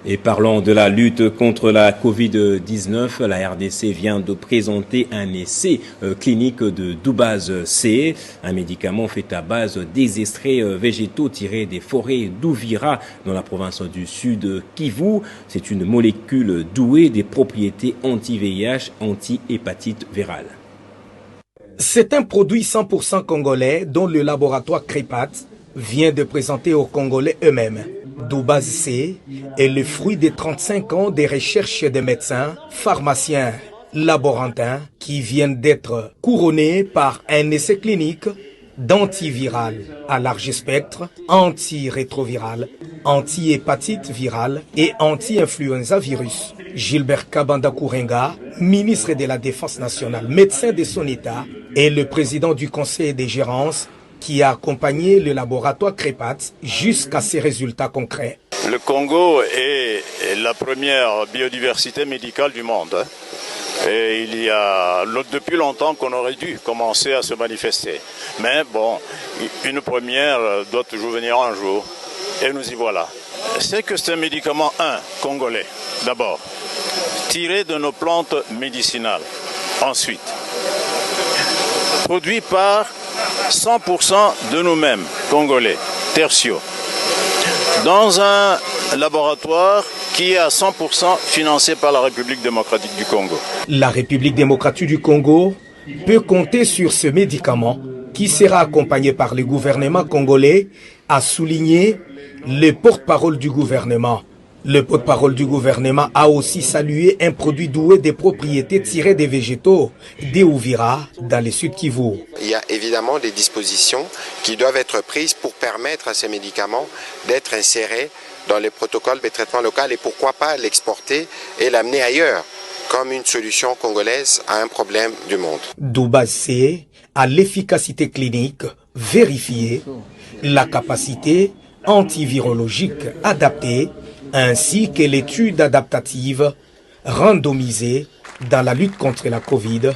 Et parlons de la lutte contre la Covid-19, la RDC vient de présenter un essai clinique de Doubase C, un médicament fait à base des extraits végétaux tirés des forêts d'Ouvira dans la province du Sud Kivu. C'est une molécule douée des propriétés anti-VIH, anti-hépatite virale. C'est un produit 100% congolais dont le laboratoire CREPAT vient de présenter aux Congolais eux-mêmes. Doubase C est le fruit de 35 ans de recherches des médecins, pharmaciens, laborantins qui viennent d'être couronnés par un essai clinique d'antiviral à large spectre, antirétroviral, anti-hépatite virale et anti-influenza virus. Gilbert Kabanda Kourenga, ministre de la Défense nationale, médecin de son État et le président du conseil de gérance qui a accompagné le laboratoire CREPAT jusqu'à ses résultats concrets. Le Congo est la première biodiversité médicale du monde. Et il y a depuis longtemps qu'on aurait dû commencer à se manifester. Mais bon, une première doit toujours venir un jour. Et nous y voilà. C'est que c'est un médicament, congolais, d'abord, tiré de nos plantes médicinales. Ensuite, produit par 100% de nous-mêmes, congolais, tertiaux, dans un laboratoire qui est à 100% financé par la République démocratique du Congo. La République démocratique du Congo peut compter sur ce médicament qui sera accompagné par le gouvernement congolais, a souligné le porte-parole du gouvernement. Le porte-parole du gouvernement a aussi salué un produit doué des propriétés tirées des végétaux d'Ouvira dans le Sud Kivu. Il y a évidemment des dispositions qui doivent être prises pour permettre à ces médicaments d'être insérés dans les protocoles de traitement local et pourquoi pas l'exporter et l'amener ailleurs comme une solution congolaise à un problème du monde. Doubase C a l'efficacité clinique vérifiée, la capacité antivirologique adaptée ainsi que l'étude adaptative randomisée dans la lutte contre la Covid-19.